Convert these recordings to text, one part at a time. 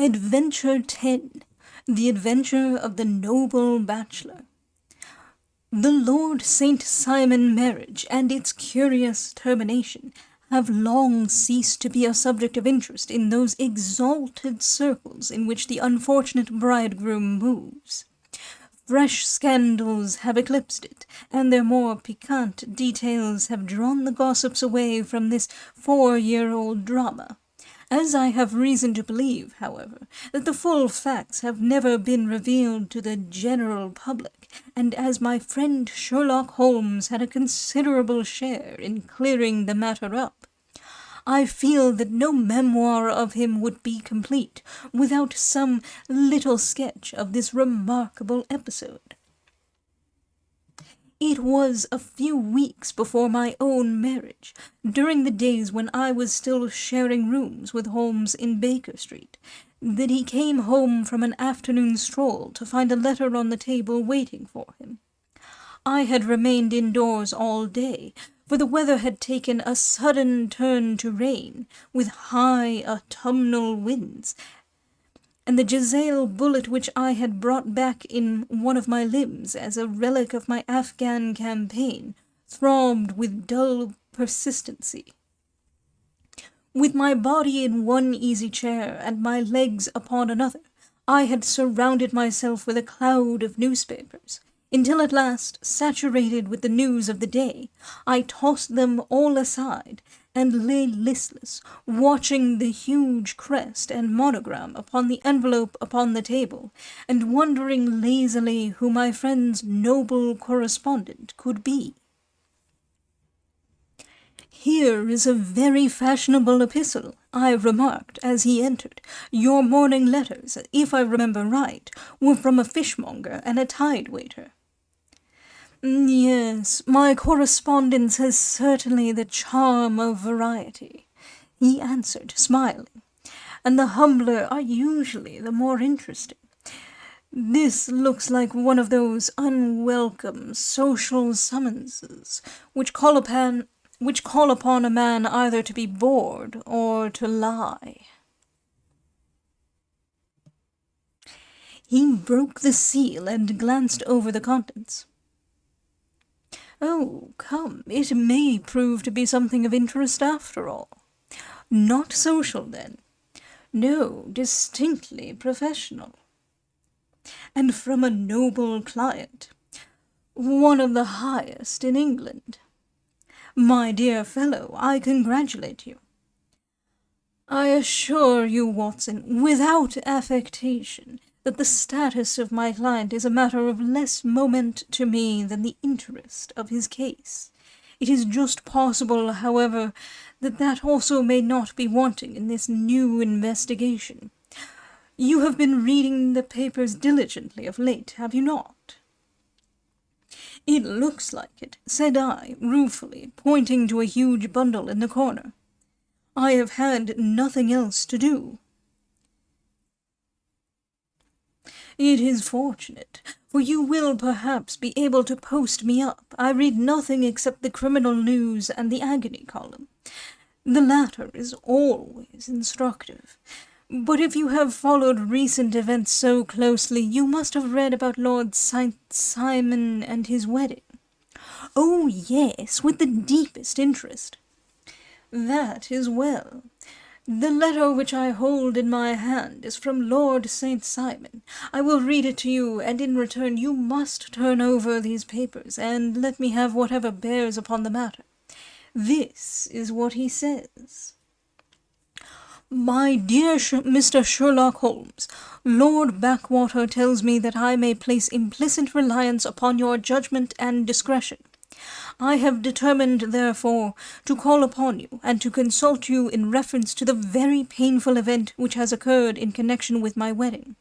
Adventure 10. The Adventure of the Noble Bachelor. The Lord St. Simon marriage and its curious termination have long ceased to be a subject of interest in those exalted circles in which the unfortunate bridegroom moves. Fresh scandals have eclipsed it, and their more piquant details have drawn the gossips away from this 4-year-old drama. As I have reason to believe, however, that the full facts have never been revealed to the general public, and as my friend Sherlock Holmes had a considerable share in clearing the matter up, I feel that no memoir of him would be complete without some little sketch of this remarkable episode. It was a few weeks before my own marriage, during the days when I was still sharing rooms with Holmes in Baker Street, that he came home from an afternoon stroll to find a letter on the table waiting for him. I had remained indoors all day, for the weather had taken a sudden turn to rain, with high autumnal winds, and the Jezail bullet which I had brought back in one of my limbs as a relic of my Afghan campaign throbbed with dull persistency. With my body in one easy chair and my legs upon another, I had surrounded myself with a cloud of newspapers, until at last, saturated with the news of the day, I tossed them all aside and lay listless, watching the huge crest and monogram upon the envelope upon the table, and wondering lazily who my friend's noble correspondent could be. "Here is a very fashionable epistle," I remarked as he entered. "Your morning letters, if I remember right, were from a fishmonger and a tide-waiter." "Yes, my correspondence has certainly the charm of variety," he answered, smiling, "and the humbler are usually the more interesting. This looks like one of those unwelcome social summonses which call upon a man either to be bored or to lie." He broke the seal and glanced over the contents. "Oh, come, it may prove to be something of interest after all. Not social, then? No, distinctly professional. And from a noble client. One of the highest in England. My dear fellow, I congratulate you. I assure you, Watson, without affectation, that the status of my client is a matter of less moment to me than the interest of his case. It is just possible, however, that also may not be wanting in this new investigation. You have been reading the papers diligently of late, have you not?" "It looks like it," said I, ruefully, pointing to a huge bundle in the corner. "I have had nothing else to do." "It is fortunate, for you will perhaps be able to post me up. I read nothing except the criminal news and the agony column. The latter is always instructive. But if you have followed recent events so closely, you must have read about Lord St. Simon and his wedding." "Oh, yes, with the deepest interest." "That is well. The letter which I hold in my hand is from Lord St. Simon. I will read it to you, and in return you must turn over these papers, and let me have whatever bears upon the matter. This is what he says. "My dear Mr. Sherlock Holmes, Lord Backwater tells me that I may place implicit reliance upon your judgment and discretion. I have determined, therefore, to call upon you, and to consult you in reference to the very painful event which has occurred in connection with my wedding.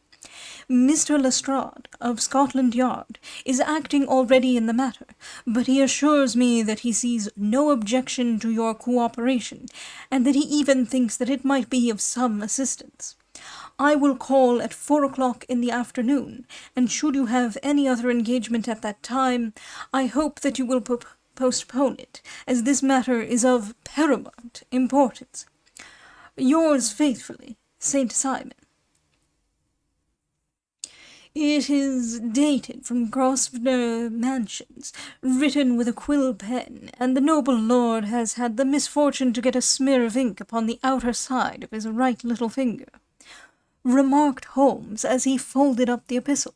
Mr. Lestrade, of Scotland Yard, is acting already in the matter, but he assures me that he sees no objection to your cooperation, and that he even thinks that it might be of some assistance. I will call at 4 o'clock in the afternoon, and should you have any other engagement at that time, I hope that you will postpone it, as this matter is of paramount importance. Yours faithfully, St. Simon." It is dated from Grosvenor Mansions, written with a quill pen, and the noble lord has had the misfortune to get a smear of ink upon the outer side of his right little finger," remarked Holmes as he folded up the epistle.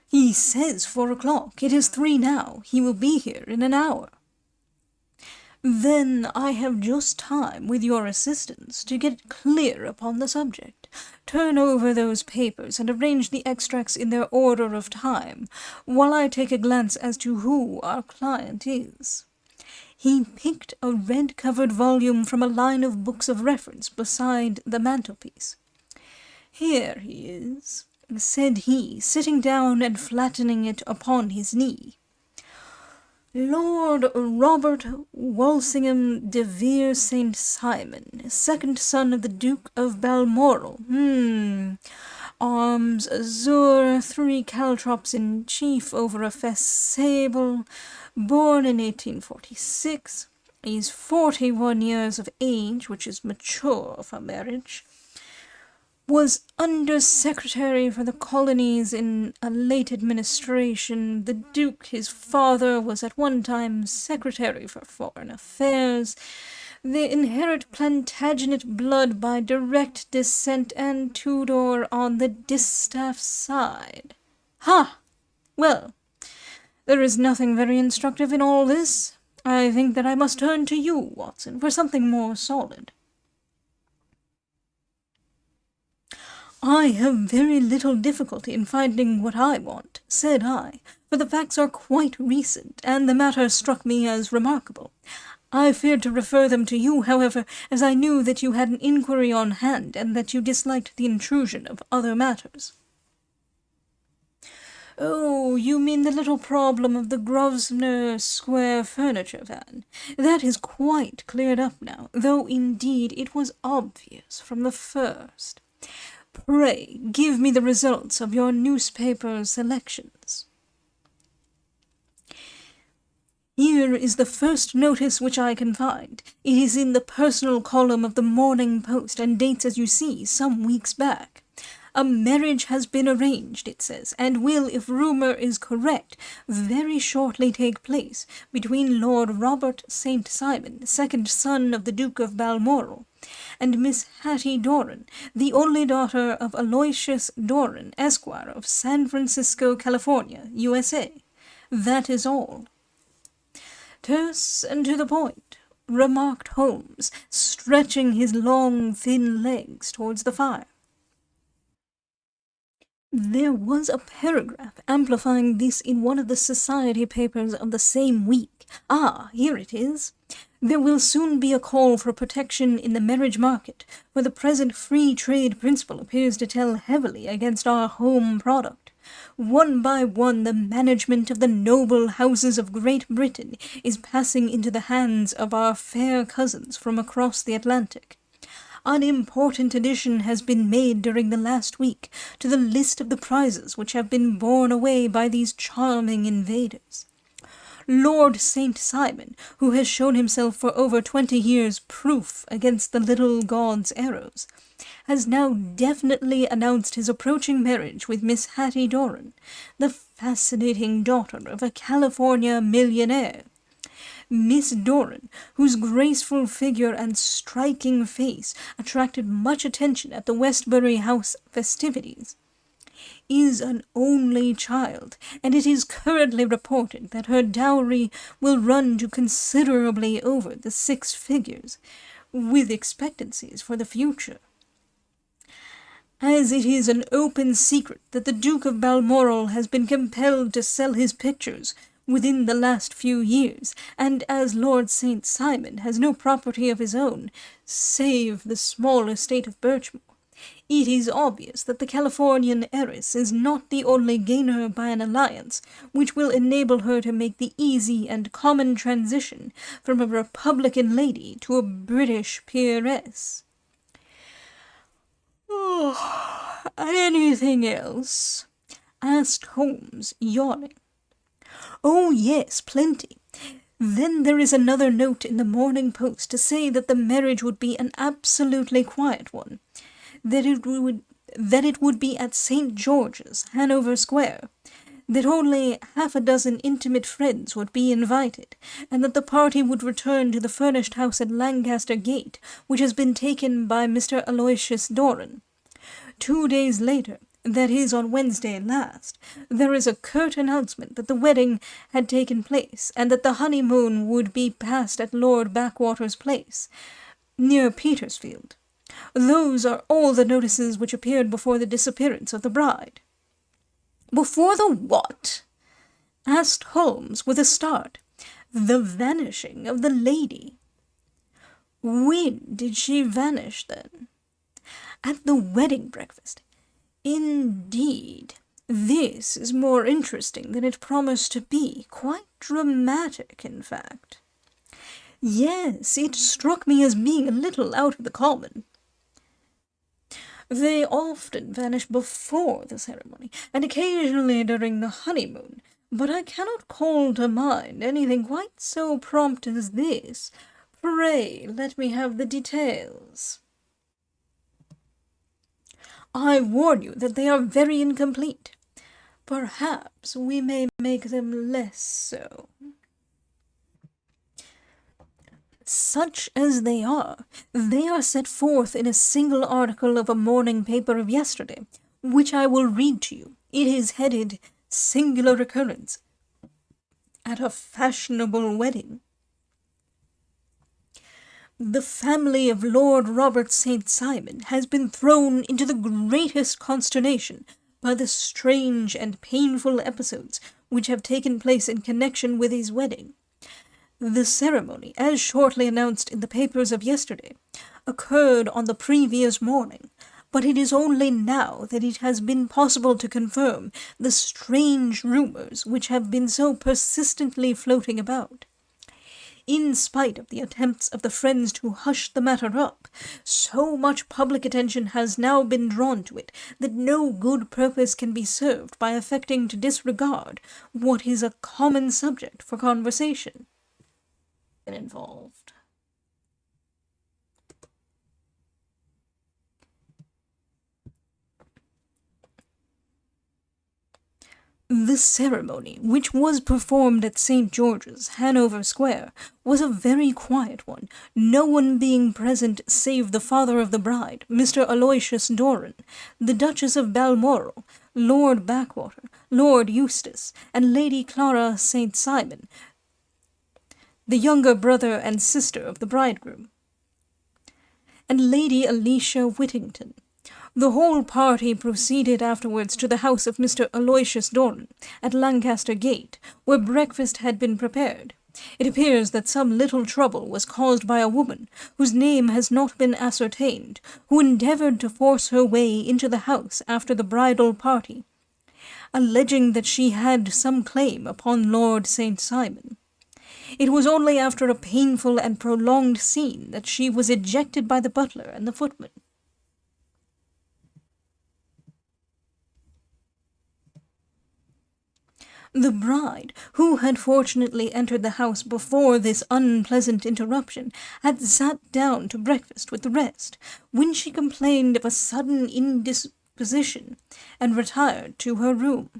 "He says 4 o'clock. It is 3 now. He will be here in an hour." "Then I have just time, with your assistance, to get clear upon the subject. Turn over those papers and arrange the extracts in their order of time, while I take a glance as to who our client is." He picked a red-covered volume from a line of books of reference beside the mantelpiece. "Here he is," said he, sitting down and flattening it upon his knee. "Lord Robert Walsingham de Vere St. Simon, second son of the Duke of Balmoral. Arms azure, 3 caltrops in chief over a fess sable. Born in 1846. He's 41 years of age, which is mature for marriage. Was Under-Secretary for the Colonies in a late administration. The Duke, his father, was at one time Secretary for Foreign Affairs. They inherit Plantagenet blood by direct descent and Tudor on the distaff side. Ha! Well, there is nothing very instructive in all this. I think that I must turn to you, Watson, for something more solid." "I have very little difficulty in finding what I want," said I, "for the facts are quite recent, and the matter struck me as remarkable. I feared to refer them to you, however, as I knew that you had an inquiry on hand, and that you disliked the intrusion of other matters." "Oh, you mean the little problem of the Grosvenor Square furniture van. That is quite cleared up now, though indeed it was obvious from the first. Pray give me the results of your newspaper selections." "Here is the first notice which I can find. It is in the personal column of the Morning Post, and dates, as you see, some weeks back. A marriage has been arranged, it says, and will, if rumour is correct, very shortly take place, between Lord Robert St. Simon, second son of the Duke of Balmoral, and Miss Hattie Doran, the only daughter of Aloysius Doran, Esquire, of San Francisco, California, USA. That is all." "Terse and to the point," remarked Holmes, stretching his long, thin legs towards the fire. There was a paragraph amplifying this in one of the society papers of the same week. Ah, here it is. "There will soon be a call for protection in the marriage market, for the present free trade principle appears to tell heavily against our home product. One by one the management of the noble houses of Great Britain is passing into the hands of our fair cousins from across the Atlantic. An important addition has been made during the last week to the list of the prizes which have been borne away by these charming invaders. Lord St. Simon, who has shown himself for over 20 years proof against the little god's arrows, has now definitely announced his approaching marriage with Miss Hattie Doran, the fascinating daughter of a California millionaire. Miss Doran, whose graceful figure and striking face attracted much attention at the Westbury House festivities, is an only child, and it is currently reported that her dowry will run to considerably over the 6 figures, with expectancies for the future. As it is an open secret that the Duke of Balmoral has been compelled to sell his pictures within the last few years, and as Lord St. Simon has no property of his own, save the small estate of Birchmoor, it is obvious that the Californian heiress is not the only gainer by an alliance which will enable her to make the easy and common transition from a Republican lady to a British peeress. "Oh, anything else?" asked Holmes, yawning. "Oh, yes, plenty. Then there is another note in the Morning Post to say that the marriage would be an absolutely quiet one. that it would be at St. George's, Hanover Square, that only half a dozen intimate friends would be invited, and that the party would return to the furnished house at Lancaster Gate, which has been taken by Mr. Aloysius Doran. 2 days later, that is on Wednesday last, there is a curt announcement that the wedding had taken place, and that the honeymoon would be passed at Lord Backwater's place, near Petersfield. Those are all the notices which appeared before the disappearance of the bride." "Before the what?" asked Holmes with a start. "The vanishing of the lady." "When did she vanish, then?" "At the wedding breakfast." "Indeed, this is more interesting than it promised to be. Quite dramatic, in fact." "Yes, it struck me as being a little out of the common." "They often vanish before the ceremony, and occasionally during the honeymoon, but I cannot call to mind anything quite so prompt as this. Pray let me have the details." "I warn you that they are very incomplete. Perhaps we may make them less so." "Such as they are set forth in a single article of a morning paper of yesterday, which I will read to you. It is headed, 'Singular Occurrence at a Fashionable Wedding.' The family of Lord Robert St. Simon has been thrown into the greatest consternation by the strange and painful episodes which have taken place in connection with his wedding. The ceremony, as shortly announced in the papers of yesterday, occurred on the previous morning, but it is only now that it has been possible to confirm the strange rumours which have been so persistently floating about. In spite of the attempts of the friends to hush the matter up, so much public attention has now been drawn to it that no good purpose can be served by affecting to disregard what is a common subject for conversation." Involved. The ceremony, which was performed at St. George's, Hanover Square, was a very quiet one, no one being present save the father of the bride, Mr. Aloysius Doran, the Duchess of Balmoral, Lord Backwater, Lord Eustace, and Lady Clara St. Simon, the younger brother and sister of the bridegroom, and Lady Alicia Whittington. The whole party proceeded afterwards to the house of Mr. Aloysius Doran, at Lancaster Gate, where breakfast had been prepared. It appears that some little trouble was caused by a woman, whose name has not been ascertained, who endeavoured to force her way into the house after the bridal party, alleging that she had some claim upon Lord St. Simon. It was only after a painful and prolonged scene that she was ejected by the butler and the footman. The bride, who had fortunately entered the house before this unpleasant interruption, had sat down to breakfast with the rest, when she complained of a sudden indisposition, and retired to her room.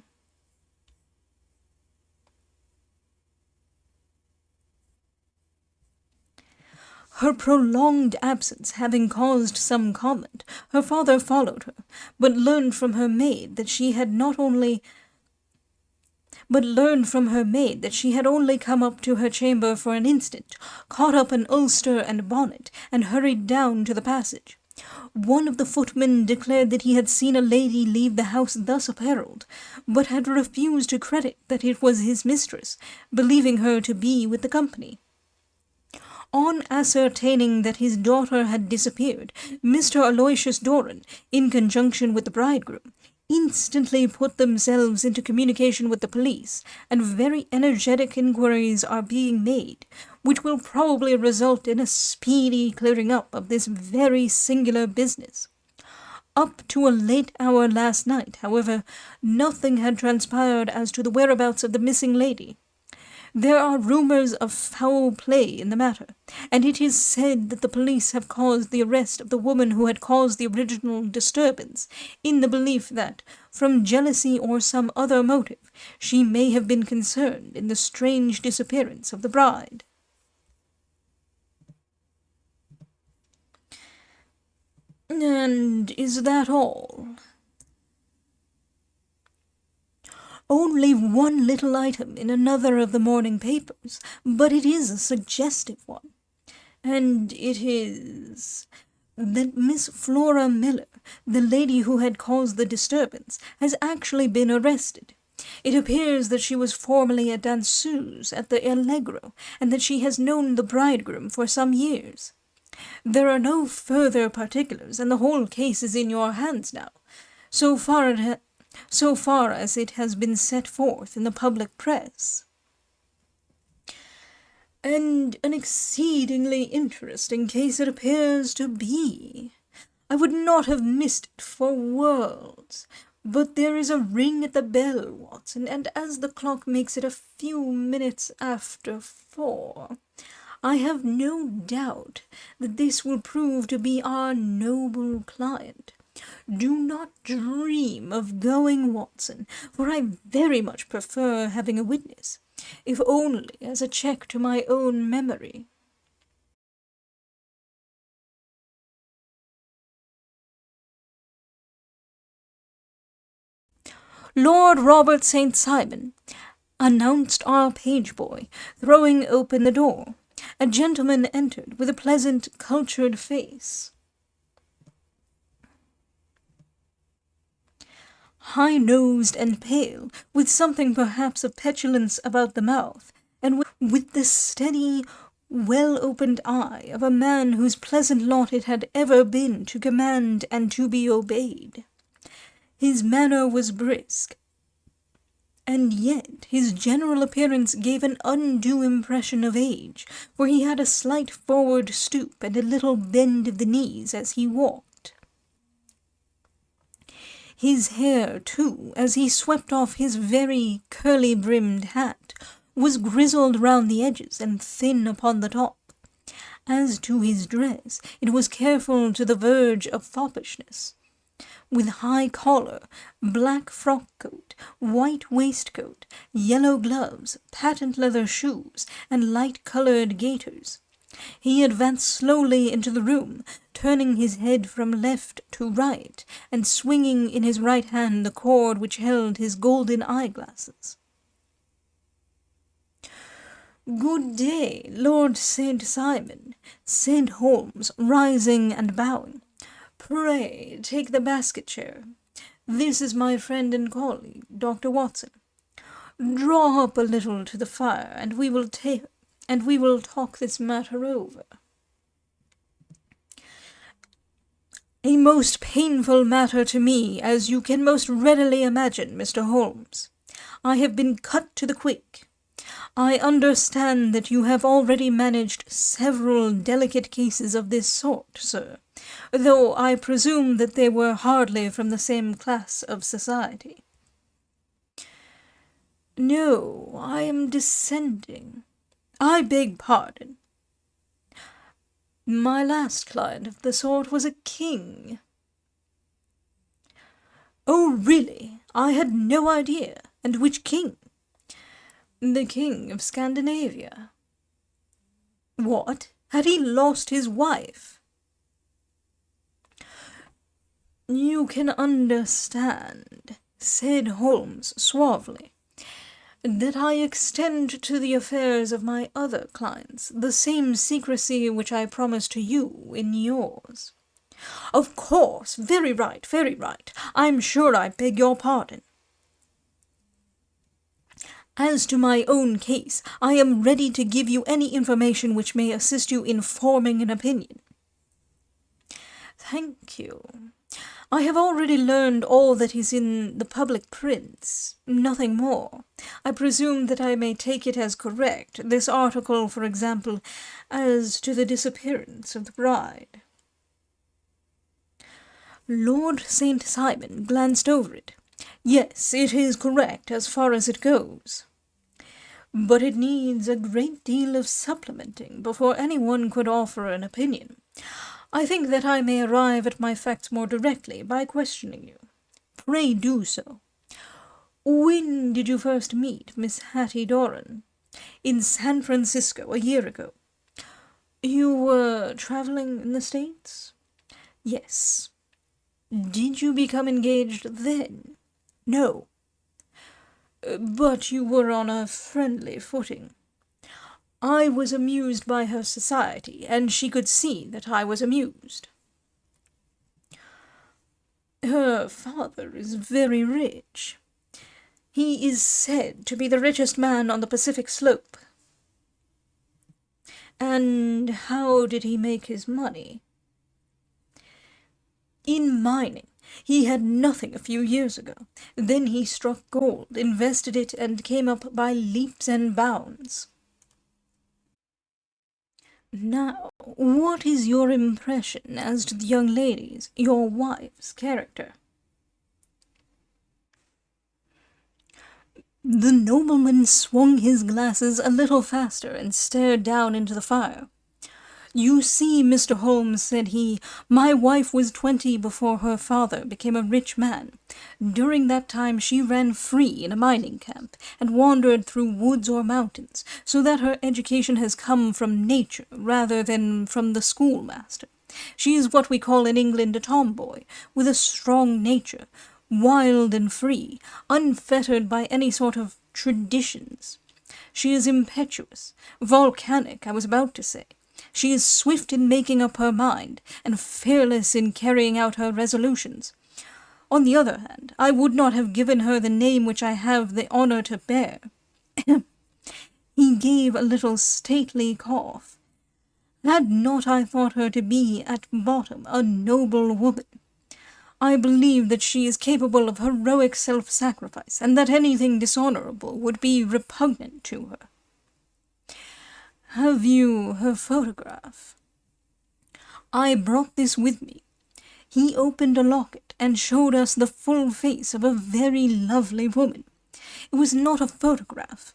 Her prolonged absence having caused some comment, her father followed her, but learned from her maid that she had only come up to her chamber for an instant, caught up an ulster and bonnet, and hurried down to the passage. One of the footmen declared that he had seen a lady leave the house thus apparelled, but had refused to credit that it was his mistress, believing her to be with the company. On ascertaining that his daughter had disappeared, Mr. Aloysius Doran, in conjunction with the bridegroom, instantly put themselves into communication with the police, and very energetic inquiries are being made, which will probably result in a speedy clearing up of this very singular business. Up to a late hour last night, however, nothing had transpired as to the whereabouts of the missing lady. There are rumours of foul play in the matter, and it is said that the police have caused the arrest of the woman who had caused the original disturbance, in the belief that, from jealousy or some other motive, she may have been concerned in the strange disappearance of the bride. And is that all? Only one little item in another of the morning papers, but it is a suggestive one. And it is that Miss Flora Miller, the lady who had caused the disturbance, has actually been arrested. It appears that she was formerly a danseuse at the Allegro, and that she has known the bridegroom for some years. There are no further particulars, and the whole case is in your hands now, so far as it has been set forth in the public press. And an exceedingly interesting case it appears to be. I would not have missed it for worlds. But there is a ring at the bell, Watson, and as the clock makes it a few minutes after 4, I have no doubt that this will prove to be our noble client. Do not dream of going, Watson, for I very much prefer having a witness, if only as a check to my own memory. Lord Robert St. Simon, announced our page-boy, throwing open the door. A gentleman entered with a pleasant, cultured face. High-nosed and pale, with something perhaps of petulance about the mouth, and with the steady, well-opened eye of a man whose pleasant lot it had ever been to command and to be obeyed. His manner was brisk, and yet his general appearance gave an undue impression of age, for he had a slight forward stoop and a little bend of the knees as he walked. His hair, too, as he swept off his very curly-brimmed hat, was grizzled round the edges and thin upon the top. As to his dress, it was careful to the verge of foppishness, with high collar, black frock-coat, white waistcoat, yellow gloves, patent leather shoes, and light-coloured gaiters. He advanced slowly into the room, turning his head from left to right, and swinging in his right hand the cord which held his golden eyeglasses. "Good day, Lord St. Simon," said Holmes, rising and bowing. "Pray take the basket-chair. This is my friend and colleague, Dr. Watson. Draw up a little to the fire, and we will talk this matter over." "A most painful matter to me, as you can most readily imagine, Mr. Holmes. I have been cut to the quick. I understand that you have already managed several delicate cases of this sort, sir, though I presume that they were hardly from the same class of society." "No, I am descending. I beg pardon. My last client of the sort was a king." "Oh, really? I had no idea. And which king?" "The king of Scandinavia." "What? Had he lost his wife?" "You can understand," said Holmes suavely, "that I extend to the affairs of my other clients the same secrecy which I promise to you in yours." "Of course, very right, very right. I'm sure I beg your pardon." "As to my own case, I am ready to give you any information which may assist you in forming an opinion." "Thank you. I have already learned all that is in the public prints, nothing more. I presume that I may take it as correct, this article, for example, as to the disappearance of the bride." Lord St. Simon glanced over it. "Yes, it is correct as far as it goes." but it needs a great deal of supplementing before anyone could offer an opinion. I think that I may arrive at my facts more directly by questioning you. Pray do so. When did you first meet Miss Hattie Doran? In San Francisco a year ago. You were traveling in the States? Yes. Did you become engaged then? No. But you were on a friendly footing. I was amused by her society, and she could see that I was amused. Her father is very rich. He is said to be the richest man on the Pacific Slope. And how did he make his money? In mining. He had nothing a few years ago. Then he struck gold, invested it, and came up by leaps and bounds. Now, what is your impression as to the young lady's, your wife's, character? The nobleman swung his glasses a little faster and stared down into the fire. You see, Mr. Holmes, said he, my wife was 20 before her father became a rich man. During that time she ran free in a mining camp, and wandered through woods or mountains, so that her education has come from nature rather than from the schoolmaster. She is what we call in England a tomboy, with a strong nature, wild and free, unfettered by any sort of traditions. She is impetuous, volcanic, I was about to say. She is swift in making up her mind, and fearless in carrying out her resolutions. On the other hand, I would not have given her the name which I have the honour to bear. He gave a little stately cough. Had not I thought her to be, at bottom, a noble woman? I believe that she is capable of heroic self-sacrifice, and that anything dishonourable would be repugnant to her. Have you her photograph? I brought this with me. He opened a locket and showed us the full face of a very lovely woman. It was not a photograph,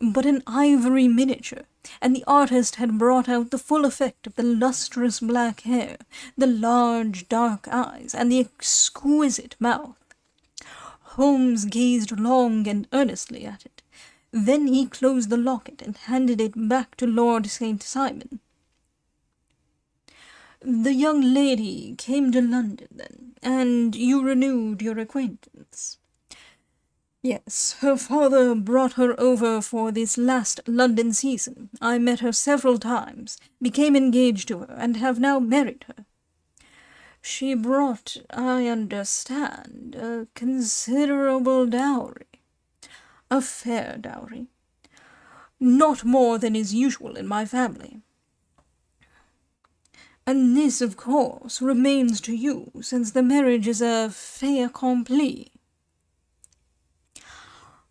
but an ivory miniature, and the artist had brought out the full effect of the lustrous black hair, the large dark eyes, and the exquisite mouth. Holmes gazed long and earnestly at it. Then he closed the locket and handed it back to Lord St. Simon. The young lady came to London, then, and you renewed your acquaintance. Yes, her father brought her over for this last London season. I met her several times, became engaged to her, and have now married her. She brought, I understand, a considerable dowry. A fair dowry. Not more than is usual in my family. And this, of course, remains to you, since the marriage is a fait accompli.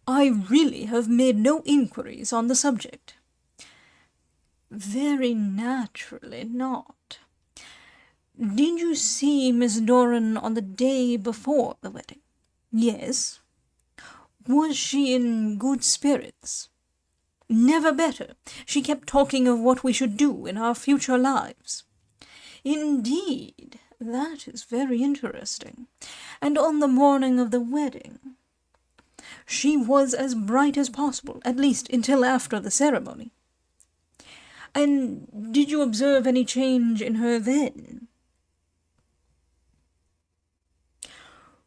I really have made no inquiries on the subject. Very naturally not. Did you see Miss Doran on the day before the wedding? Yes. Was she in good spirits? Never better. She kept talking of what we should do in our future lives. Indeed, that is very interesting. And on the morning of the wedding? She was as bright as possible, at least until after the ceremony. And did you observe any change in her then?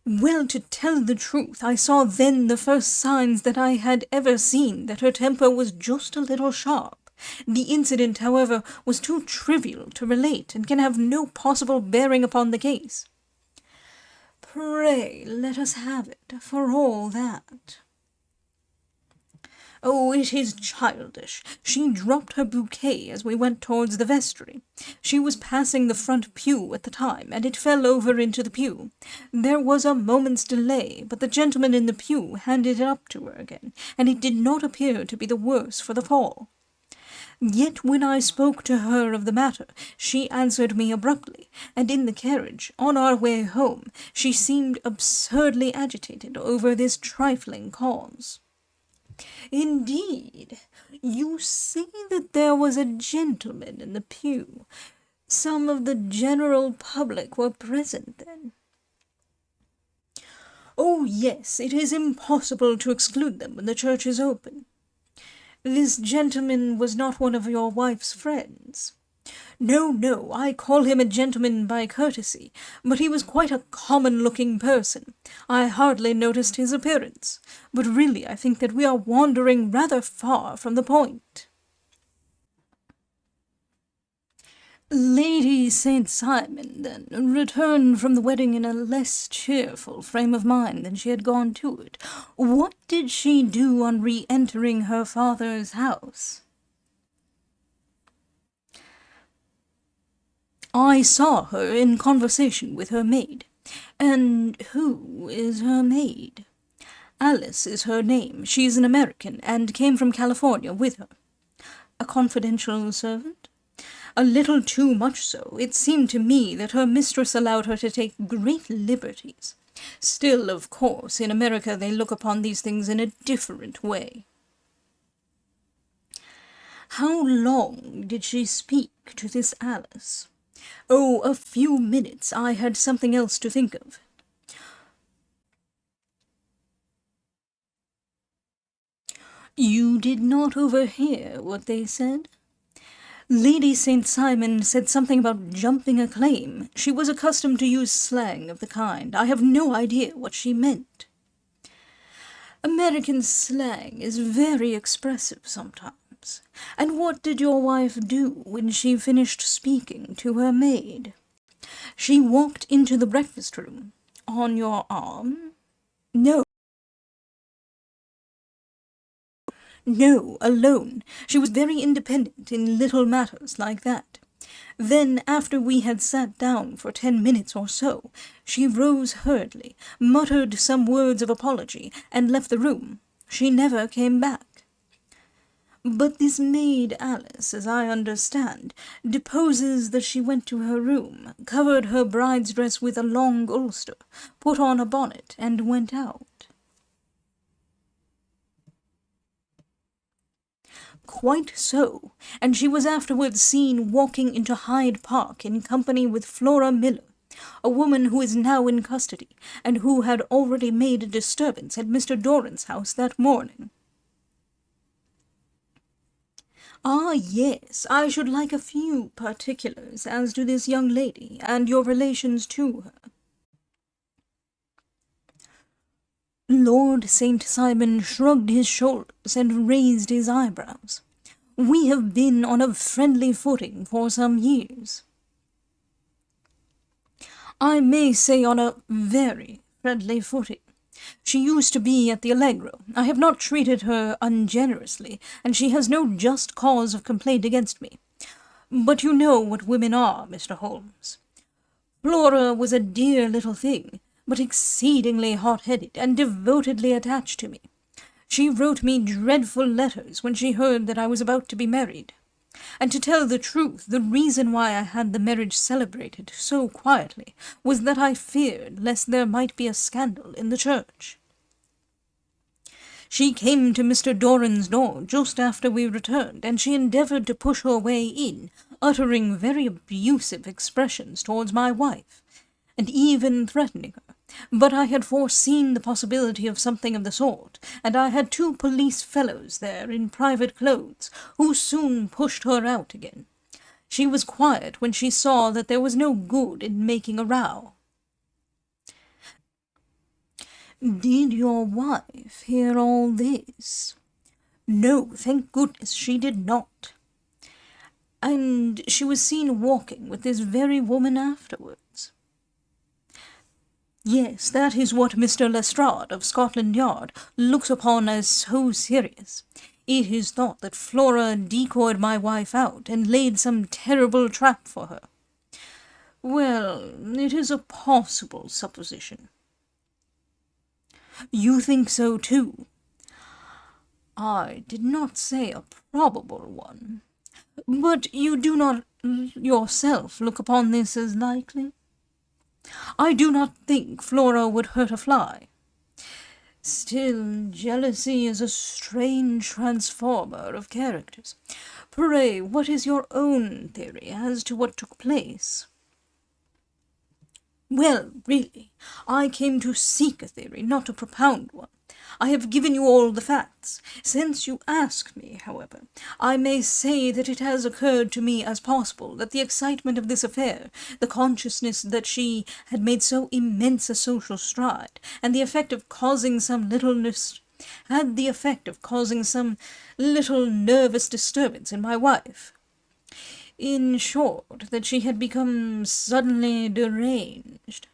Well, to tell the truth, I saw then the first signs that I had ever seen that her temper was just a little sharp. The incident, however, was too trivial to relate, and can have no possible bearing upon the case. Pray let us have it, for all that. Oh, it is childish. She dropped her bouquet as we went towards the vestry. She was passing the front pew at the time, and it fell over into the pew. There was a moment's delay, but the gentleman in the pew handed it up to her again, and it did not appear to be the worse for the fall. Yet when I spoke to her of the matter, she answered me abruptly, and in the carriage, on our way home, she seemed absurdly agitated over this trifling cause. Indeed, you say that there was a gentleman in the pew. Some of the general public were present then. Oh, yes, it is impossible to exclude them when the church is open. This gentleman was not one of your wife's friends. No, no, I call him a gentleman by courtesy, but he was quite a common-looking person. I hardly noticed his appearance, but really I think that we are wandering rather far from the point. Lady St. Simon, then, returned from the wedding in a less cheerful frame of mind than she had gone to it. What did she do on re-entering her father's house? I saw her in conversation with her maid. And who is her maid? Alice is her name. She is an American, and came from California with her. A confidential servant? A little too much so. It seemed to me that her mistress allowed her to take great liberties. Still, of course, in America they look upon these things in a different way. How long did she speak to this Alice? Oh, a few minutes. I had something else to think of. You did not overhear what they said? Lady St. Simon said something about jumping a claim. She was accustomed to use slang of the kind. I have no idea what she meant. American slang is very expressive sometimes. And what did your wife do when she finished speaking to her maid? She walked into the breakfast room. On your arm? No. No, alone. She was very independent in little matters like that. Then, after we had sat down for 10 minutes or so, she rose hurriedly, muttered some words of apology, and left the room. She never came back. But this maid Alice, as I understand, deposes that she went to her room, covered her bride's dress with a long ulster, put on a bonnet, and went out. Quite so, and she was afterwards seen walking into Hyde Park in company with Flora Miller, a woman who is now in custody, and who had already made a disturbance at Mr. Doran's house that morning. Ah, yes, I should like a few particulars as to this young lady, and your relations to her. Lord St. Simon shrugged his shoulders and raised his eyebrows. We have been on a friendly footing for some years. I may say on a very friendly footing. She used to be at the Allegro. I have not treated her ungenerously, and she has no just cause of complaint against me. But you know what women are, Mr. Holmes. Flora was a dear little thing, but exceedingly hot-headed and devotedly attached to me. She wrote me dreadful letters when she heard that I was about to be married. And to tell the truth, the reason why I had the marriage celebrated so quietly was that I feared lest there might be a scandal in the church. She came to Mr. Doran's door just after we returned, and she endeavoured to push her way in, uttering very abusive expressions towards my wife, and even threatening her. But I had foreseen the possibility of something of the sort, and I had 2 police fellows there in private clothes, who soon pushed her out again. She was quiet when she saw that there was no good in making a row. Did your wife hear all this? No, thank goodness she did not. And she was seen walking with this very woman afterwards. Yes, that is what Mr. Lestrade of Scotland Yard looks upon as so serious. It is thought that Flora decoyed my wife out and laid some terrible trap for her. Well, it is a possible supposition. You think so too? I did not say a probable one. But you do not yourself look upon this as likely? I do not think Flora would hurt a fly. Still, jealousy is a strange transformer of characters. Pray, what is your own theory as to what took place? Well, really, I came to seek a theory, not to propound one. I have given you all the facts. Since you ask me, however, I may say that it has occurred to me as possible that the excitement of this affair, the consciousness that she had made so immense a social stride, and the effect of causing some had the effect of causing some little nervous disturbance in my wife. In short, that she had become suddenly deranged.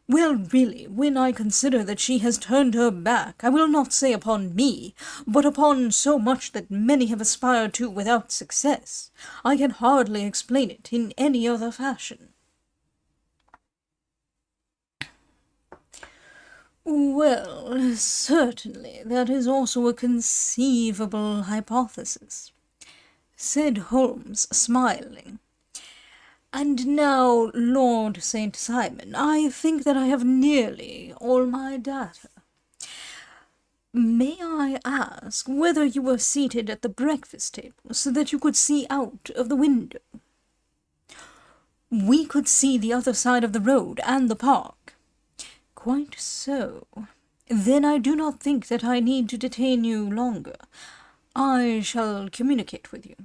Well, really, when I consider that she has turned her back, I will not say upon me, but upon so much that many have aspired to without success, I can hardly explain it in any other fashion. Well, certainly, that is also a conceivable hypothesis, said Holmes, smiling. And now, Lord St. Simon, I think that I have nearly all my data. May I ask whether you were seated at the breakfast table so that you could see out of the window? We could see the other side of the road and the park. Quite so. Then I do not think that I need to detain you longer. I shall communicate with you.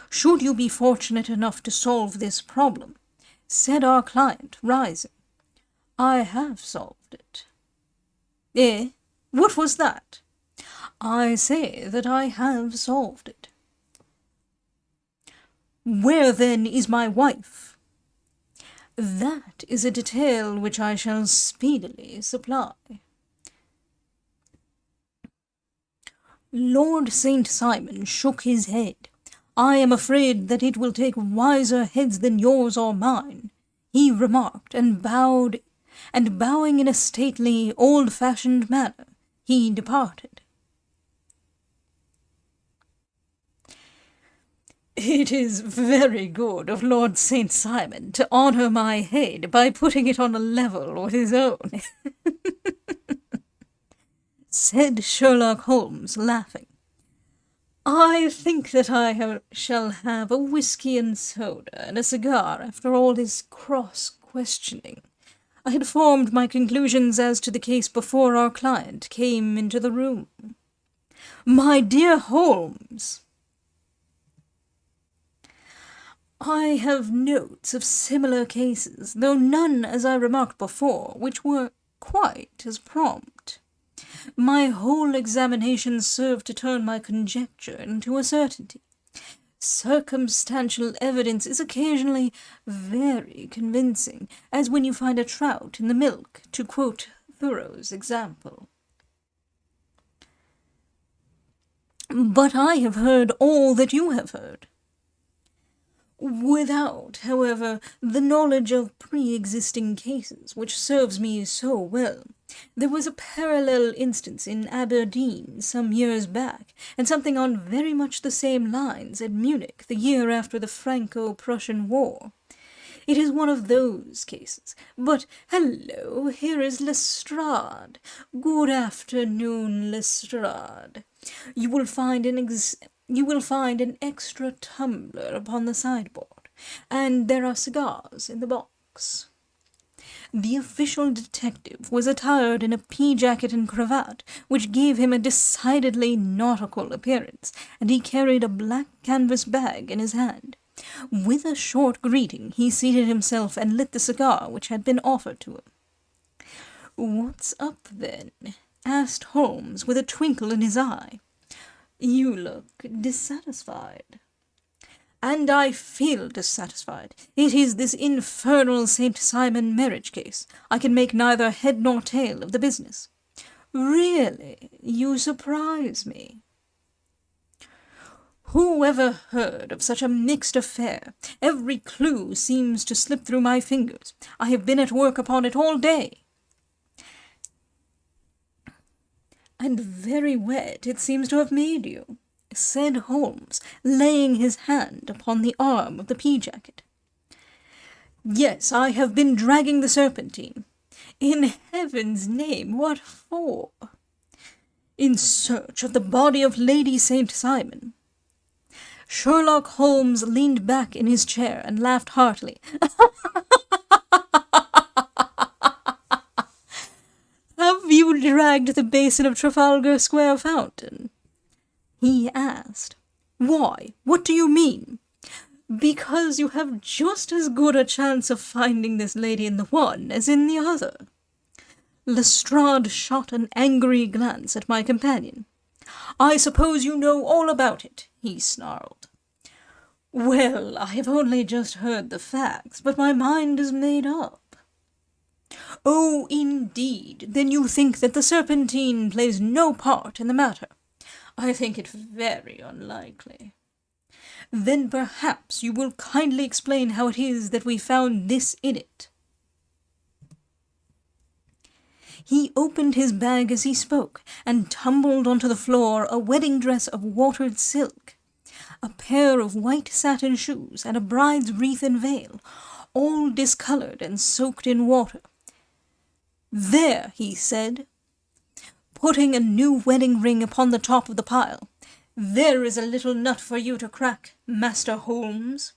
Should you be fortunate enough to solve this problem, said our client, rising. I have solved it. Eh? What was that? I say that I have solved it. Where then is my wife? That is a detail which I shall speedily supply. Lord St. Simon shook his head. I am afraid that it will take wiser heads than yours or mine, he remarked, and bowing in a stately, old-fashioned manner, he departed. It is very good of Lord St. Simon to honour my head by putting it on a level with his own, said Sherlock Holmes, laughing. I think that I shall have a whisky and soda and a cigar after all this cross-questioning. I had formed my conclusions as to the case before our client came into the room. My dear Holmes, I have notes of similar cases, though none, as I remarked before, which were quite as prompt. My whole examination served to turn my conjecture into a certainty. Circumstantial evidence is occasionally very convincing, as when you find a trout in the milk, to quote Thoreau's example. But I have heard all that you have heard. Without, however, the knowledge of pre-existing cases, which serves me so well. There was a parallel instance in Aberdeen some years back, and something on very much the same lines at Munich the year after the Franco-Prussian War. It is one of those cases. But, hello, here is Lestrade. Good afternoon, Lestrade. You will find an extra tumbler upon the sideboard, and there are cigars in the box. The official detective was attired in a pea-jacket and cravat, which gave him a decidedly nautical appearance, and he carried a black canvas bag in his hand. With a short greeting, he seated himself and lit the cigar which had been offered to him. "What's up, then?" asked Holmes, with a twinkle in his eye. "You look dissatisfied." "And I feel dissatisfied. It is this infernal St. Simon marriage case. I can make neither head nor tail of the business." "Really, you surprise me." "Who ever heard of such a mixed affair? Every clue seems to slip through my fingers. I have been at work upon it all day." "And very wet it seems to have made you," said Holmes, laying his hand upon the arm of the pea-jacket. "Yes, I have been dragging the serpentine. In heaven's name, what for? In search of the body of Lady St. Simon. Sherlock Holmes leaned back in his chair and laughed heartily. Have you dragged the basin of Trafalgar Square fountain? He asked. Why, what do you mean? Because you have just as good a chance of finding this lady in the one as in the other. Lestrade shot an angry glance at my companion. I suppose you know all about it, he snarled. Well, I have only just heard the facts, but my mind is made up. Oh, indeed. Then you think that the Serpentine plays no part in the matter? I think it very unlikely. Then perhaps you will kindly explain how it is that we found this in it. He opened his bag as he spoke, and tumbled onto the floor a wedding dress of watered silk, a pair of white satin shoes, and a bride's wreath and veil, all discoloured and soaked in water. There, he said, putting a new wedding ring upon the top of the pile. There is a little nut for you to crack, Master Holmes.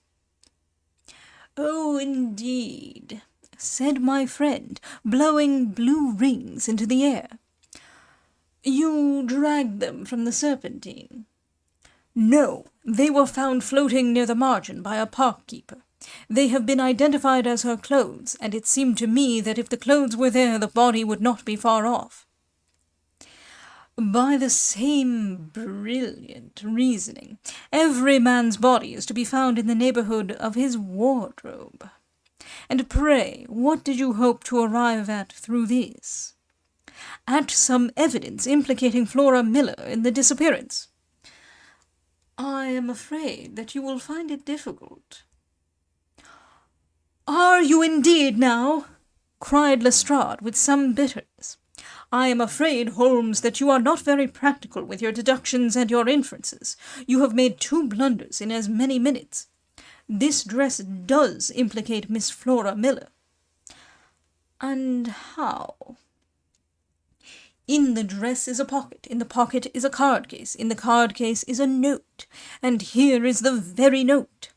Oh, indeed, said my friend, blowing blue rings into the air. You dragged them from the Serpentine? No, they were found floating near the margin by a park-keeper. They have been identified as her clothes, and it seemed to me that if the clothes were there, the body would not be far off. By the same brilliant reasoning, every man's body is to be found in the neighbourhood of his wardrobe. And pray, what did you hope to arrive at through this? At some evidence implicating Flora Miller in the disappearance. I am afraid that you will find it difficult. Are you indeed now? Cried Lestrade with some bitterness. I am afraid, Holmes, that you are not very practical with your deductions and your inferences. You have made 2 blunders in as many minutes. This dress does implicate Miss Flora Miller. And how? In the dress is a pocket, in the pocket is a card case, in the card case is a note, and here is the very note.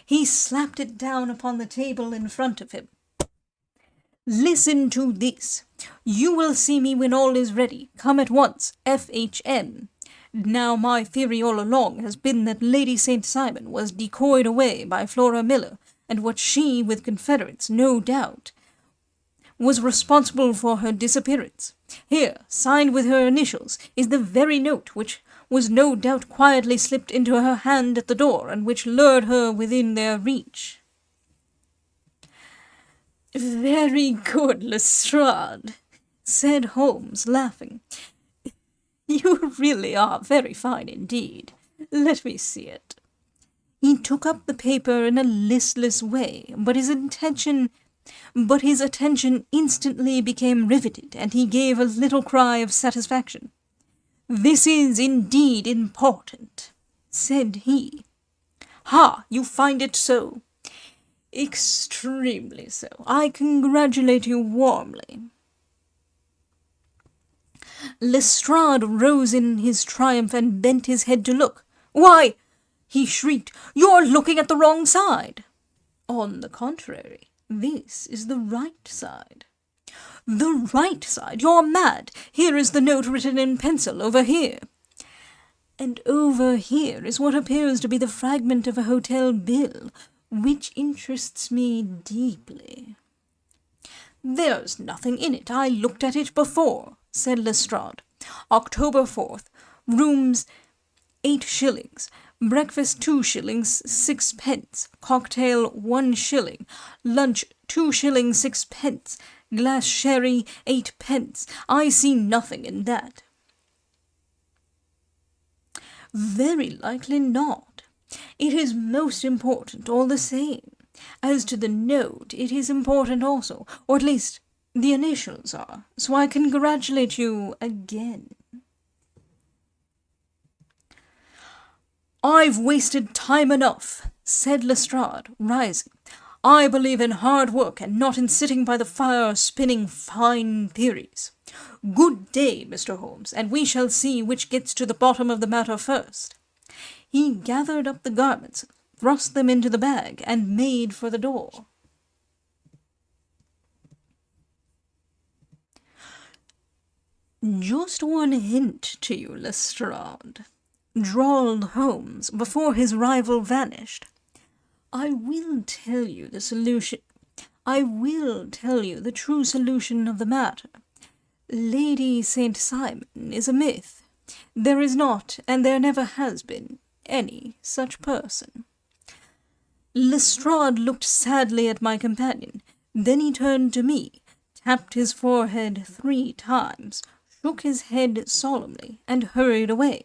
He slapped it down upon the table in front of him. Listen to this. You will see me when all is ready. Come at once. FHM. Now, my theory all along has been that Lady St. Simon was decoyed away by Flora Miller, and what she, with confederates, no doubt, was responsible for her disappearance. Here, signed with her initials, is the very note which was no doubt quietly slipped into her hand at the door, and which lured her within their reach. Very good, Lestrade, said Holmes, laughing. You really are very fine indeed. Let me see it. He took up the paper in a listless way, but his attention instantly became riveted, and he gave a little cry of satisfaction. This is indeed important, said he. Ha! You find it so? Extremely so. I congratulate you warmly. Lestrade rose in his triumph and bent his head to look. Why, he shrieked, you're looking at the wrong side. On the contrary, this is the right side. The right side? You're mad. Here is the note written in pencil over here. And over here is what appears to be the fragment of a hotel bill, which interests me deeply. There's nothing in it. I looked at it before, said Lestrade. October 4th, rooms 8 shillings, breakfast 2 shillings 6 pence, cocktail 1 shilling, lunch 2 shillings 6 pence, glass sherry 8 pence. I see nothing in that. Very likely not. It is most important all the same. As to the note, it is important also, or at least the initials are, so I congratulate you again. I've wasted time enough, said Lestrade, rising. I believe in hard work and not in sitting by the fire spinning fine theories. Good day, Mr. Holmes, and we shall see which gets to the bottom of the matter first." He gathered up the garments, thrust them into the bag, and made for the door. "Just one hint to you, Lestrade," drawled Holmes before his rival vanished. "I will tell you the true solution of the matter. Lady St. Simon is a myth. There is not, and there never has been, any such person." Lestrade looked sadly at my companion. Then he turned to me, tapped his forehead 3 times, shook his head solemnly, and hurried away.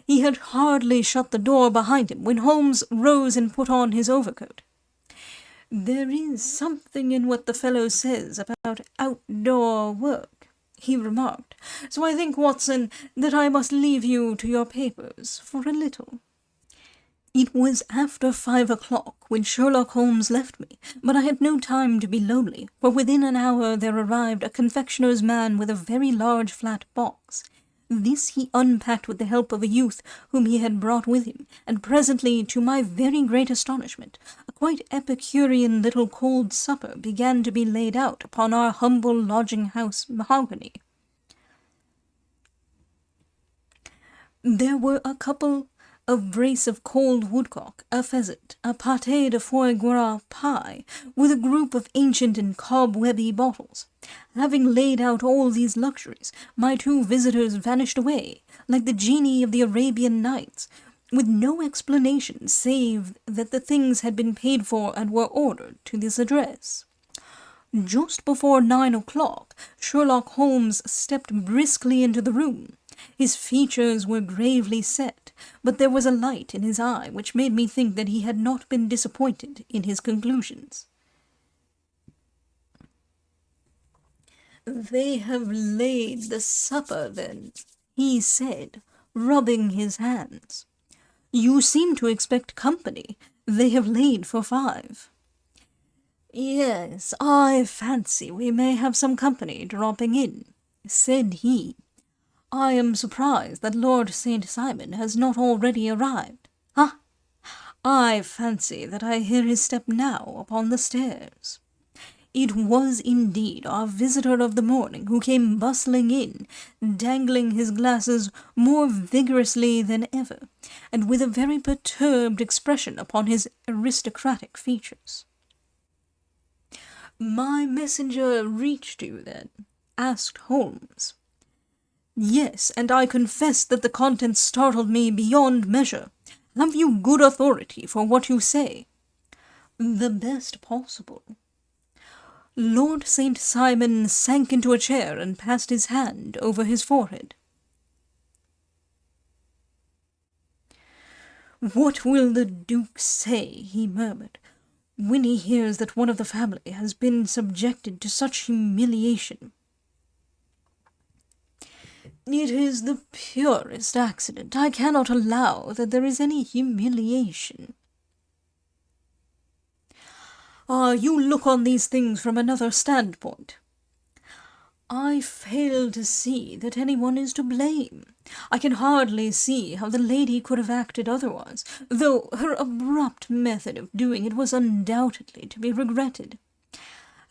He had hardly shut the door behind him when Holmes rose and put on his overcoat. "There is something in what the fellow says about outdoor work," he remarked, "so I think, Watson, that I must leave you to your papers for a little." It was after 5 o'clock when Sherlock Holmes left me, but I had no time to be lonely, for within an hour there arrived a confectioner's man with a very large flat box. This he unpacked with the help of a youth whom he had brought with him, and presently, to my very great astonishment, a quite epicurean little cold supper began to be laid out upon our humble lodging-house mahogany. There were a couple of brace of cold woodcock, a pheasant, a pâté de foie gras pie, with a group of ancient and cobwebby bottles. Having laid out all these luxuries, my 2 visitors vanished away, like the genii of the Arabian Nights, with no explanation save that the things had been paid for and were ordered to this address. Just before 9 o'clock, Sherlock Holmes stepped briskly into the room. His features were gravely set, but there was a light in his eye which made me think that he had not been disappointed in his conclusions. "They have laid the supper, then," he said, rubbing his hands. "You seem to expect company. They have laid for 5. "Yes, I fancy we may have some company dropping in," said he. "I am surprised that Lord St. Simon has not already arrived. Ah! I fancy that I hear his step now upon the stairs." It was indeed our visitor of the morning who came bustling in, dangling his glasses more vigorously than ever, and with a very perturbed expression upon his aristocratic features. "My messenger reached you, then?" asked Holmes. "Yes, and I confess that the contents startled me beyond measure. Have you good authority for what you say?" "The best possible." Lord St. Simon sank into a chair and passed his hand over his forehead. "What will the Duke say," he murmured, "when he hears that one of the family has been subjected to such humiliation?" "It is the purest accident. I cannot allow that there is any humiliation." "You look on these things from another standpoint." "I fail to see that anyone is to blame. I can hardly see how the lady could have acted otherwise, though her abrupt method of doing it was undoubtedly to be regretted.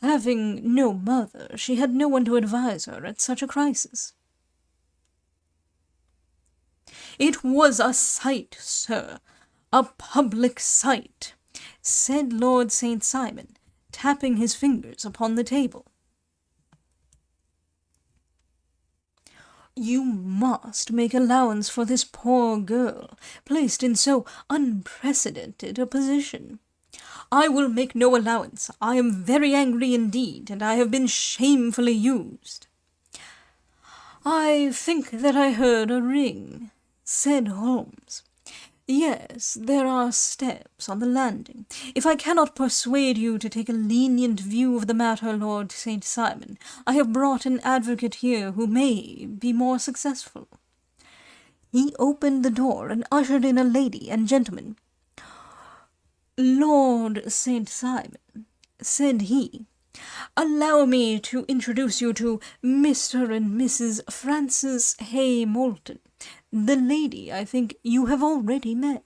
Having no mother, she had no one to advise her at such a crisis." "It was a sight, sir, a public sight," said Lord St. Simon, tapping his fingers upon the table. "You must make allowance for this poor girl, placed in so unprecedented a position." "I will make no allowance. I am very angry indeed, and I have been shamefully used." "I think that I heard a ring," said Holmes. "Yes, there are steps on the landing. If I cannot persuade you to take a lenient view of the matter, Lord St. Simon, I have brought an advocate here who may be more successful." He opened the door and ushered in a lady and gentleman. Lord St. Simon, said he, allow me to introduce you to Mr. and Mrs. Francis Hay Moulton, the lady I think you have already met.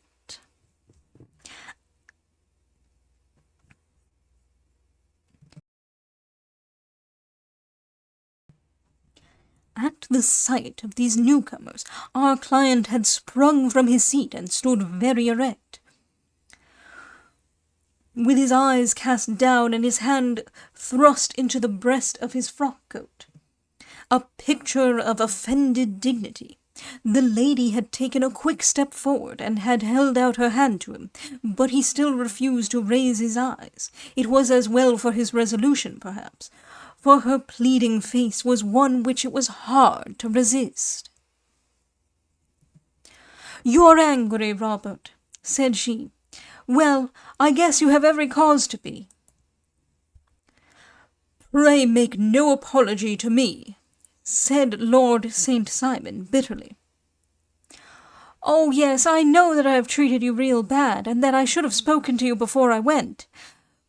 At the sight of these newcomers, our client had sprung from his seat and stood very erect, with his eyes cast down and his hand thrust into the breast of his frock-coat, a picture of offended dignity. The lady had taken a quick step forward and had held out her hand to him, but he still refused to raise his eyes. It was as well for his resolution, perhaps, for her pleading face was one which it was hard to resist. "You're angry, Robert," said she. "Well, I guess you have every cause to be." "Pray make no apology to me," said Lord St. Simon bitterly. "Oh, yes, I know that I have treated you real bad, and that I should have spoken to you before I went.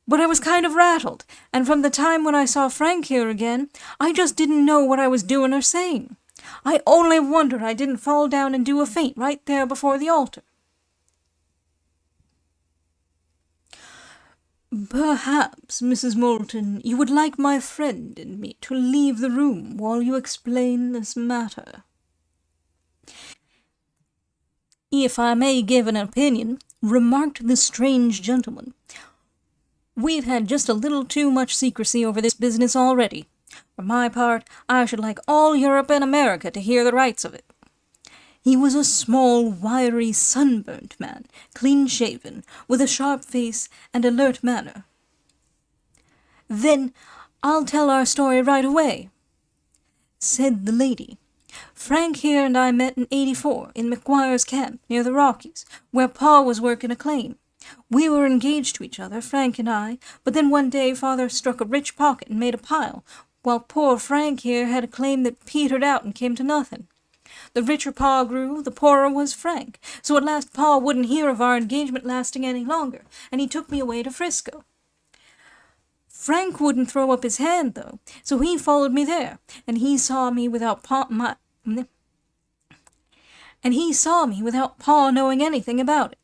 But I was kind of rattled, and from the time when I saw Frank here again, I just didn't know what I was doing or saying. I only wonder I didn't fall down and do a faint right there before the altar." "Perhaps, Mrs. Moulton, you would like my friend and me to leave the room while you explain this matter." "If I may give an opinion," remarked the strange gentleman, "we've had just a little too much secrecy over this business already. For my part, I should like all Europe and America to hear the rights of it." He was a small, wiry, sunburnt man, clean-shaven, with a sharp face and alert manner. "Then I'll tell our story right away," said the lady. "Frank here and I met in '84 in McGuire's camp near the Rockies, where Pa was working a claim. We were engaged to each other, Frank and I, but then one day Father struck a rich pocket and made a pile, while poor Frank here had a claim that petered out and came to nothing. The richer Pa grew, the poorer was Frank, so at last Pa wouldn't hear of our engagement lasting any longer, and he took me away to Frisco. Frank wouldn't throw up his hand, though, so he followed me there, and he saw me without Pa knowing anything about it.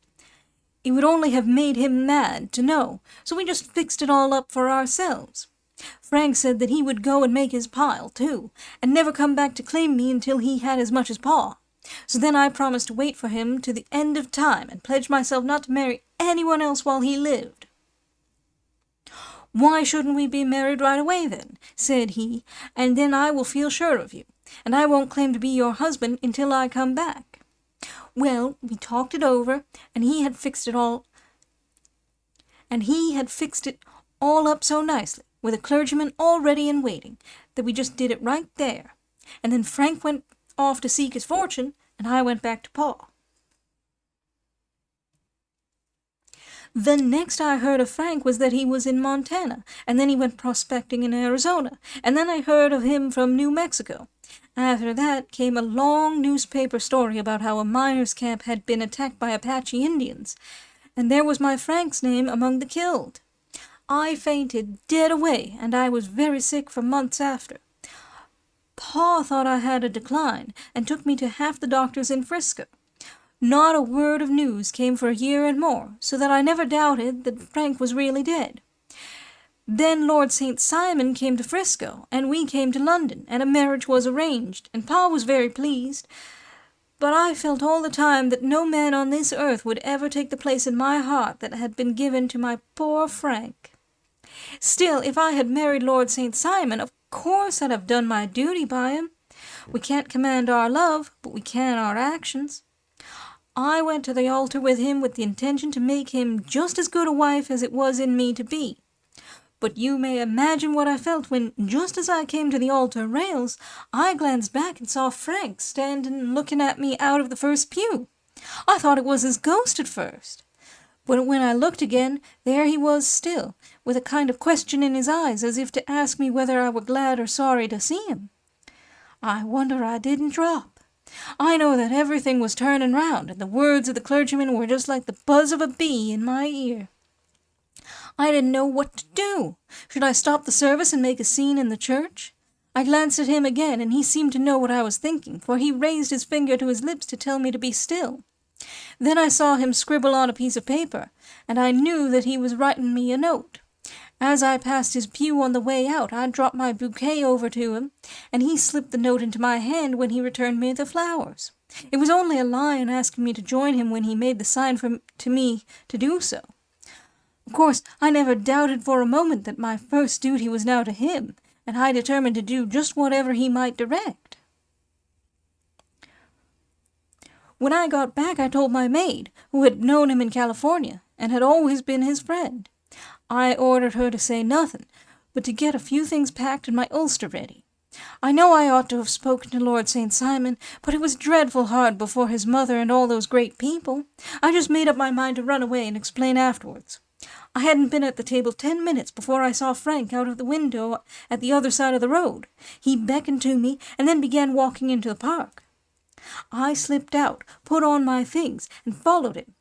It would only have made him mad to know, so we just fixed it all up for ourselves. Frank said that he would go and make his pile, too, and never come back to claim me until he had as much as Pa. So then I promised to wait for him to the end of time and pledged myself not to marry anyone else while he lived. "Why shouldn't we be married right away, then?" said he, "and then I will feel sure of you, and I won't claim to be your husband until I come back." Well, we talked it over, and he had fixed it all up so nicely, with a clergyman all ready and waiting, that we just did it right there. And then Frank went off to seek his fortune, and I went back to Pa. The next I heard of Frank was that he was in Montana, and then he went prospecting in Arizona, and then I heard of him from New Mexico. After that came a long newspaper story about how a miners' camp had been attacked by Apache Indians, and there was my Frank's name among the killed. I fainted dead away, and I was very sick for months after. Pa thought I had a decline, and took me to half the doctors in Frisco. Not a word of news came for a year and more, so that I never doubted that Frank was really dead. Then Lord St. Simon came to Frisco, and we came to London, and a marriage was arranged, and Pa was very pleased. But I felt all the time that no man on this earth would ever take the place in my heart that had been given to my poor Frank. Still, if I had married Lord St. Simon, of course I'd have done my duty by him. We can't command our love, but we can our actions. I went to the altar with him with the intention to make him just as good a wife as it was in me to be. But you may imagine what I felt when, just as I came to the altar rails, I glanced back and saw Frank standing looking at me out of the first pew. I thought it was his ghost at first. But when I looked again, there he was still, with a kind of question in his eyes, as if to ask me whether I were glad or sorry to see him. I wonder I didn't drop. I know that everything was turning round, and the words of the clergyman were just like the buzz of a bee in my ear. I didn't know what to do. Should I stop the service and make a scene in the church? I glanced at him again, and he seemed to know what I was thinking, for he raised his finger to his lips to tell me to be still. Then I saw him scribble on a piece of paper, and I knew that he was writing me a note. As I passed his pew on the way out, I dropped my bouquet over to him, and he slipped the note into my hand when he returned me the flowers. It was only a line asking me to join him when he made the sign to me to do so. Of course, I never doubted for a moment that my first duty was now to him, and I determined to do just whatever he might direct. When I got back, I told my maid, who had known him in California, and had always been his friend. I ordered her to say nothing, but to get a few things packed and my ulster ready. I know I ought to have spoken to Lord St. Simon, but it was dreadful hard before his mother and all those great people. I just made up my mind to run away and explain afterwards. I hadn't been at the table 10 minutes before I saw Frank out of the window at the other side of the road. He beckoned to me and then began walking into the park. I slipped out, put on my things, and followed him.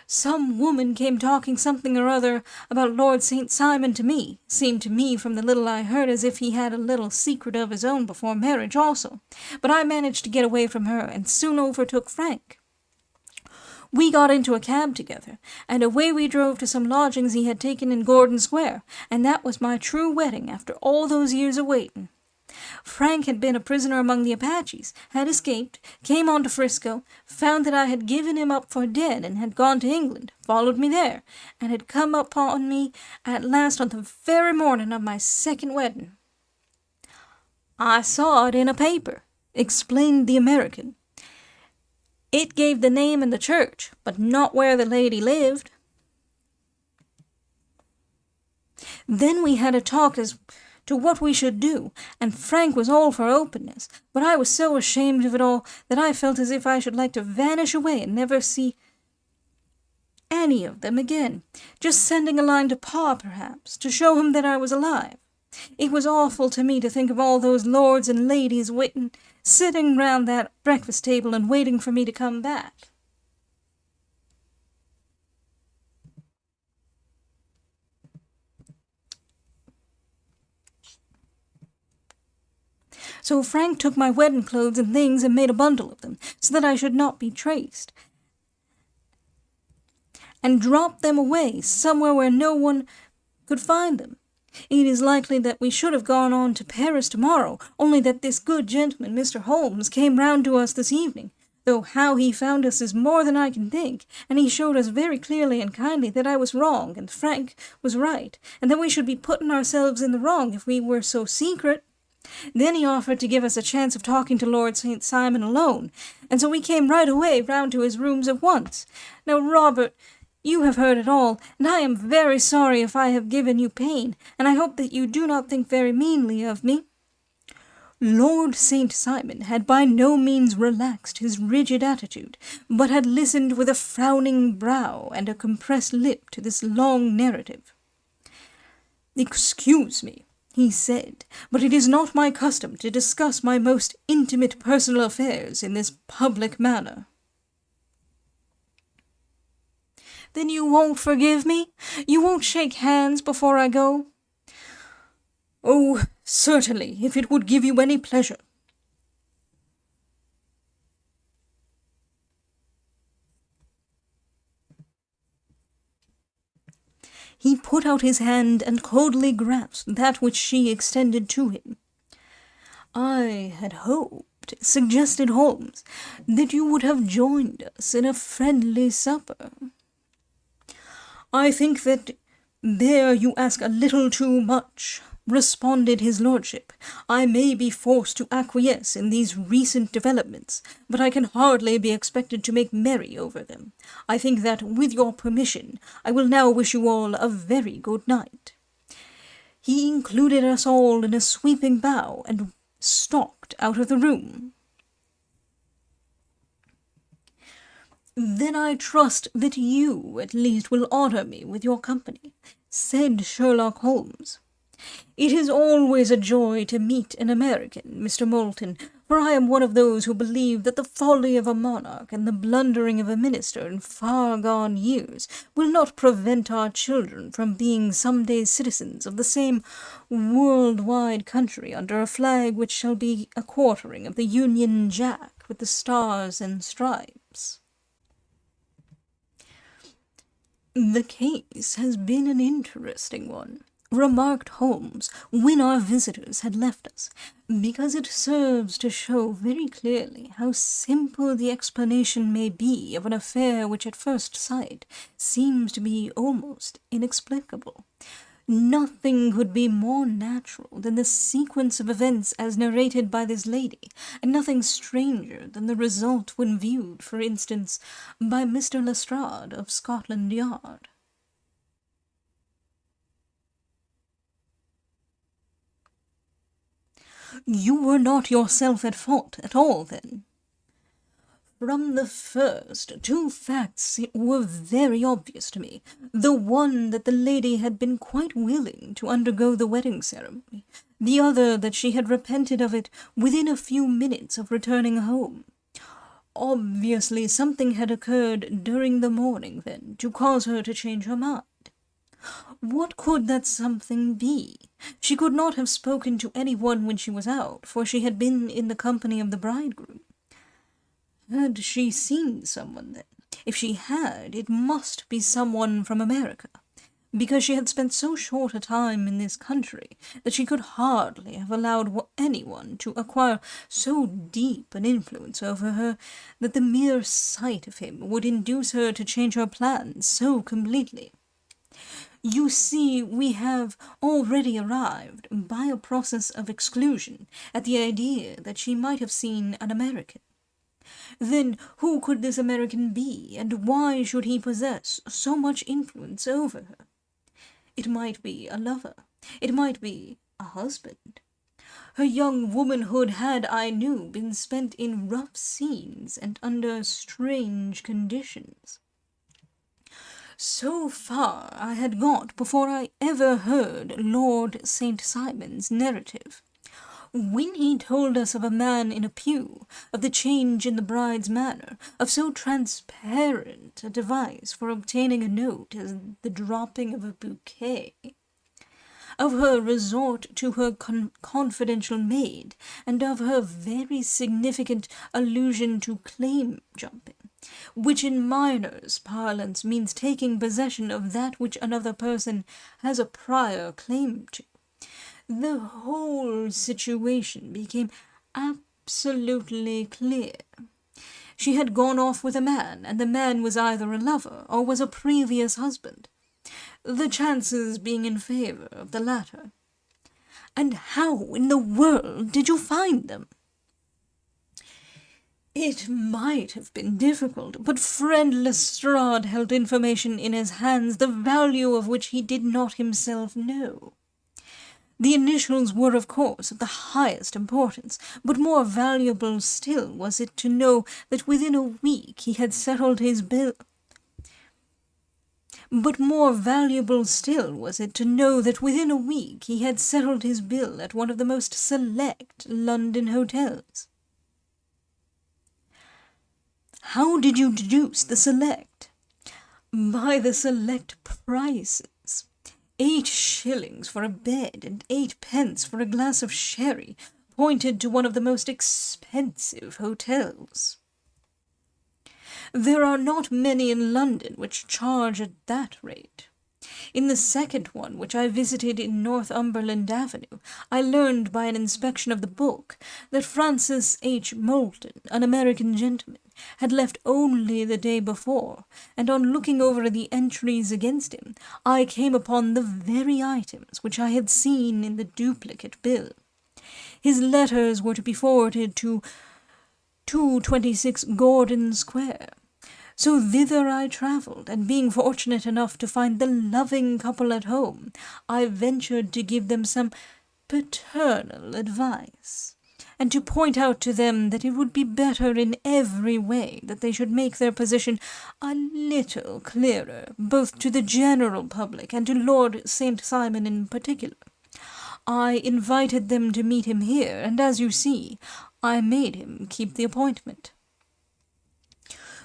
Some woman came talking something or other about Lord St. Simon to me. Seemed to me from the little I heard as if he had a little secret of his own before marriage also. But I managed to get away from her and soon overtook Frank. We got into a cab together, and away we drove to some lodgings he had taken in Gordon Square, and that was my true wedding after all those years of waiting. Frank had been a prisoner among the Apaches, had escaped, came on to Frisco, found that I had given him up for dead and had gone to England, followed me there, and had come upon me at last on the very morning of my second wedding. I saw it in a paper, explained the American. It gave the name and the church, but not where the lady lived. Then we had a talk as to what we should do, and Frank was all for openness, but I was so ashamed of it all that I felt as if I should like to vanish away and never see any of them again, just sending a line to Pa, perhaps, to show him that I was alive. It was awful to me to think of all those lords and ladies sitting round that breakfast table and waiting for me to come back. So Frank took my wedding clothes and things and made a bundle of them, so that I should not be traced, and dropped them away somewhere where no one could find them. It is likely that we should have gone on to Paris tomorrow, only that this good gentleman, Mr. Holmes, came round to us this evening, though how he found us is more than I can think, and he showed us very clearly and kindly that I was wrong and Frank was right, and that we should be putting ourselves in the wrong if we were so secret. Then he offered to give us a chance of talking to Lord St. Simon alone, and so we came right away round to his rooms at once. Now, Robert, you have heard it all, and I am very sorry if I have given you pain, and I hope that you do not think very meanly of me. Lord St. Simon had by no means relaxed his rigid attitude, but had listened with a frowning brow and a compressed lip to this long narrative. "Excuse me," he said, "but it is not my custom to discuss my most intimate personal affairs in this public manner." "Then you won't forgive me? You won't shake hands before I go?" "Oh, certainly, if it would give you any pleasure." He put out his hand and coldly grasped that which she extended to him. "I had hoped," suggested Holmes, "that you would have joined us in a friendly supper." "I think that there you ask a little too much," responded his lordship. "I may be forced to acquiesce in these recent developments, but I can hardly be expected to make merry over them. I think that, with your permission, I will now wish you all a very good night." He included us all in a sweeping bow and stalked out of the room. "Then I trust that you, at least, will honor me with your company," said Sherlock Holmes. "It is always a joy to meet an American, Mr. Moulton, for I am one of those who believe that the folly of a monarch and the blundering of a minister in far-gone years will not prevent our children from being some day citizens of the same world-wide country under a flag which shall be a quartering of the Union Jack with the stars and stripes. The case has been an interesting one, remarked Holmes when our visitors had left us, because it serves to show very clearly how simple the explanation may be of an affair which at first sight seems to be almost inexplicable. Nothing could be more natural than the sequence of events as narrated by this lady, and nothing stranger than the result when viewed, for instance, by Mr. Lestrade of Scotland Yard. You were not yourself at fault at all, then? From the first, two facts were very obvious to me. The one that the lady had been quite willing to undergo the wedding ceremony, the other that she had repented of it within a few minutes of returning home. Obviously something had occurred during the morning, then, to cause her to change her mind. What could that something be? She could not have spoken to anyone when she was out, for she had been in the company of the bridegroom. Had she seen someone, then? If she had, it must be someone from America, because she had spent so short a time in this country that she could hardly have allowed anyone to acquire so deep an influence over her that the mere sight of him would induce her to change her plans so completely. You see, we have already arrived, by a process of exclusion, at the idea that she might have seen an American. Then who could this American be, and why should he possess so much influence over her? It might be a lover. It might be a husband. Her young womanhood had, I knew, been spent in rough scenes and under strange conditions. So far I had got before I ever heard Lord St. Simon's narrative. When he told us of a man in a pew, of the change in the bride's manner, of so transparent a device for obtaining a note as the dropping of a bouquet, of her resort to her confidential maid, and of her very significant allusion to claim-jumping, which in miners' parlance means taking possession of that which another person has a prior claim to, the whole situation became absolutely clear. She had gone off with a man, and the man was either a lover or was a previous husband, the chances being in favour of the latter. And how in the world did you find them? It might have been difficult, but friend Lestrade held information in his hands the value of which he did not himself know. The initials were, of course, of the highest importance, but more valuable still was it to know that within a week he had settled his bill. But more valuable still was it to know that within a week he had settled his bill at one of the most select London hotels. How did you deduce the select? By the select prices. 8 shillings for a bed and 8 pence for a glass of sherry pointed to one of the most expensive hotels. There are not many in London which charge at that rate. In the second one, which I visited in Northumberland Avenue, I learned by an inspection of the book that Francis H. Moulton, an American gentleman, had left only the day before, and on looking over the entries against him, I came upon the very items which I had seen in the duplicate bill. His letters were to be forwarded to 226 Gordon Square. So thither I travelled, and being fortunate enough to find the loving couple at home, I ventured to give them some paternal advice, and to point out to them that it would be better in every way that they should make their position a little clearer, both to the general public and to Lord St. Simon in particular. I invited them to meet him here, and as you see, I made him keep the appointment.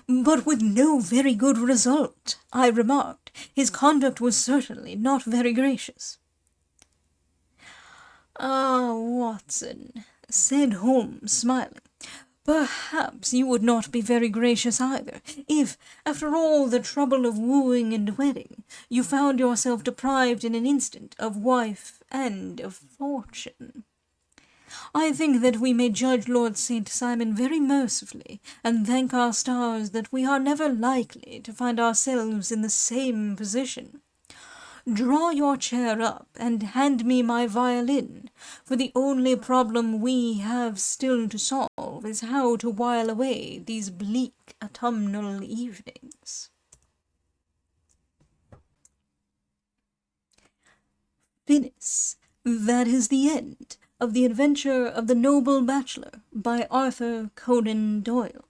But with no very good result, I remarked. His conduct was certainly not very gracious. Ah, Watson, said Holmes, smiling, perhaps you would not be very gracious either, if, after all the trouble of wooing and wedding, you found yourself deprived in an instant of wife and of fortune. I think that we may judge Lord St. Simon very mercifully, and thank our stars that we are never likely to find ourselves in the same position. Draw your chair up and hand me my violin, for the only problem we have still to solve is how to while away these bleak autumnal evenings. Finis, that is the end of The Adventure of the Noble Bachelor by Arthur Conan Doyle.